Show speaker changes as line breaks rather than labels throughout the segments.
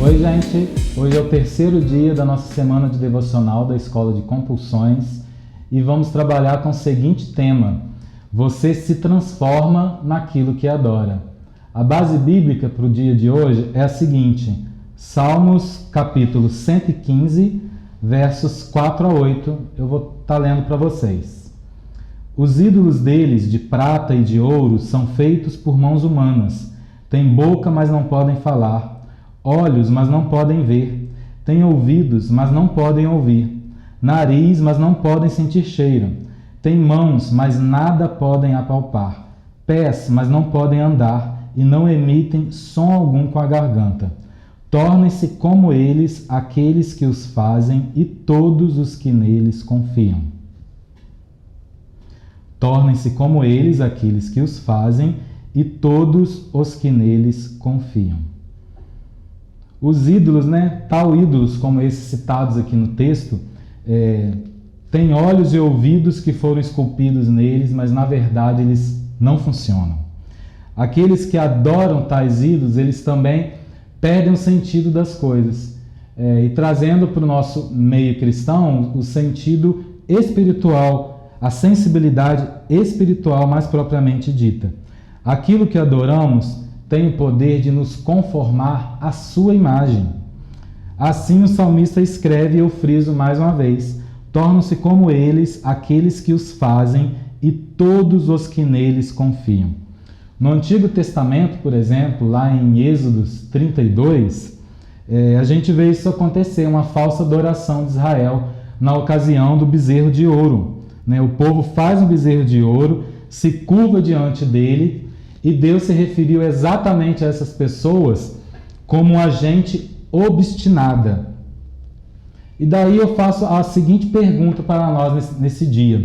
Oi, gente! Hoje é o terceiro dia da nossa semana de devocional da Escola de Compulsões e vamos trabalhar com o seguinte tema: você se transforma naquilo que adora. A base bíblica para o dia de hoje é a seguinte: Salmos capítulo 115, versos 4 a 8. Eu vou estar lendo para vocês. Os ídolos deles, de prata e de ouro, são feitos por mãos humanas. Têm boca, mas não podem falar. Olhos, mas não podem ver. Têm ouvidos, mas não podem ouvir. Nariz, mas não podem sentir cheiro. Têm mãos, mas nada podem apalpar. Pés, mas não podem andar, e não emitem som algum com a garganta. Tornem-se como eles aqueles que os fazem e todos os que neles confiam. Tornem-se como eles aqueles que os fazem e todos os que neles confiam. Os ídolos, tal ídolos como esses citados aqui no texto, têm olhos e ouvidos que foram esculpidos neles, mas na verdade eles não funcionam. Aqueles que adoram tais ídolos, eles também perdem o sentido das coisas. E trazendo para o nosso meio cristão o sentido espiritual, a sensibilidade espiritual mais propriamente dita. Aquilo que adoramos tem o poder de nos conformar à sua imagem. Assim o salmista escreve, e eu friso mais uma vez: tornam-se como eles aqueles que os fazem e todos os que neles confiam. No Antigo Testamento, por exemplo, lá em Êxodos 32, a gente vê isso acontecer, uma falsa adoração de Israel na ocasião do bezerro de ouro. O povo faz um bezerro de ouro, se curva diante dele, e Deus se referiu exatamente a essas pessoas como uma gente obstinada. E daí eu faço a seguinte pergunta para nós nesse dia: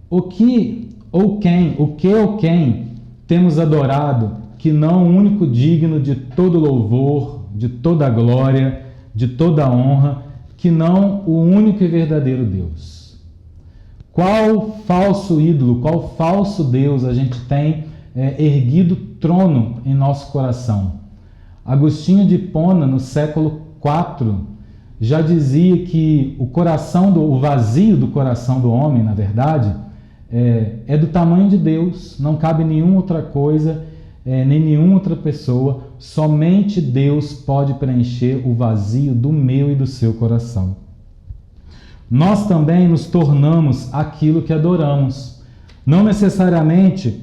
o que ou quem temos adorado que não o único digno de todo louvor, de toda glória, de toda honra, que não o único e verdadeiro Deus? Qual falso ídolo, qual falso Deus a gente tem erguido trono em nosso coração? Agostinho de Hipona, no século IV, já dizia que o vazio do coração do homem, na verdade, é do tamanho de Deus, não cabe nenhuma outra coisa, nem nenhuma outra pessoa, somente Deus pode preencher o vazio do meu e do seu coração. Nós também nos tornamos aquilo que adoramos, não necessariamente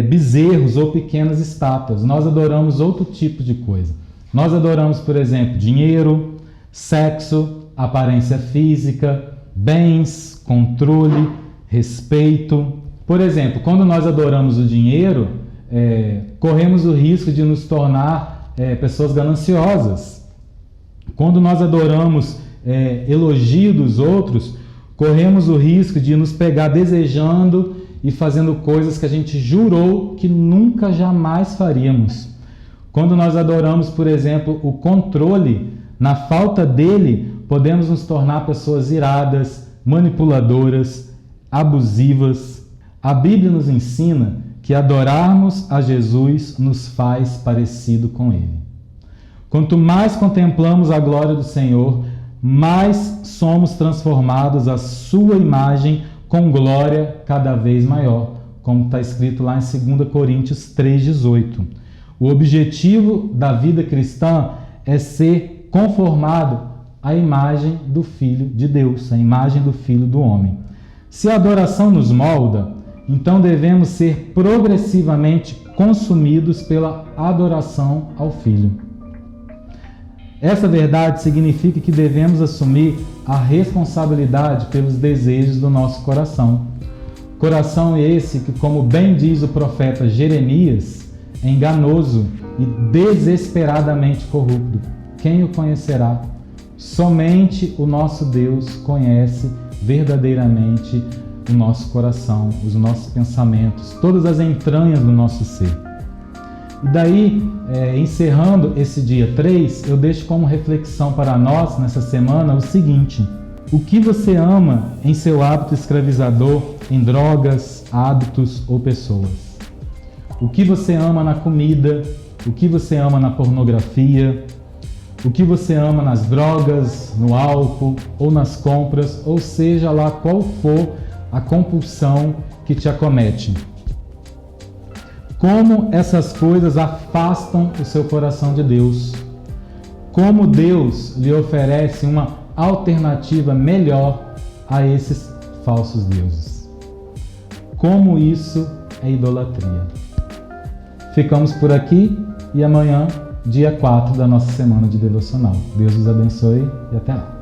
bezerros ou pequenas estátuas. Nós adoramos outro tipo de coisa. Nós adoramos, por exemplo, dinheiro, sexo, aparência física, bens, controle, respeito. Por exemplo, quando nós adoramos o dinheiro, corremos o risco de nos tornar pessoas gananciosas. Quando nós adoramos elogio dos outros, corremos o risco de nos pegar desejando e fazendo coisas que a gente jurou que nunca jamais faríamos. Quando nós adoramos, por exemplo, o controle, na falta dele, podemos nos tornar pessoas iradas, manipuladoras, abusivas. A Bíblia nos ensina que adorarmos a Jesus nos faz parecido com ele. Quanto mais contemplamos a glória do Senhor, mais somos transformados à sua imagem com glória cada vez maior, como está escrito lá em 2 Coríntios 3,18. O objetivo da vida cristã é ser conformado à imagem do Filho de Deus, à imagem do Filho do homem. Se a adoração nos molda, então devemos ser progressivamente consumidos pela adoração ao Filho. Essa verdade significa que devemos assumir a responsabilidade pelos desejos do nosso coração. Coração esse que, como bem diz o profeta Jeremias, é enganoso e desesperadamente corrupto. Quem o conhecerá? Somente o nosso Deus conhece verdadeiramente o nosso coração, os nossos pensamentos, todas as entranhas do nosso ser. E daí, encerrando esse dia 3, eu deixo como reflexão para nós nessa semana o seguinte: o que você ama em seu hábito escravizador, em drogas, hábitos ou pessoas? O que você ama na comida, o que você ama na pornografia, o que você ama nas drogas, no álcool ou nas compras, ou seja lá qual for a compulsão que te acomete. Como essas coisas afastam o seu coração de Deus. Como Deus lhe oferece uma alternativa melhor a esses falsos deuses. Como isso é idolatria. Ficamos por aqui e amanhã, dia 4 da nossa semana de devocional. Deus os abençoe e até lá.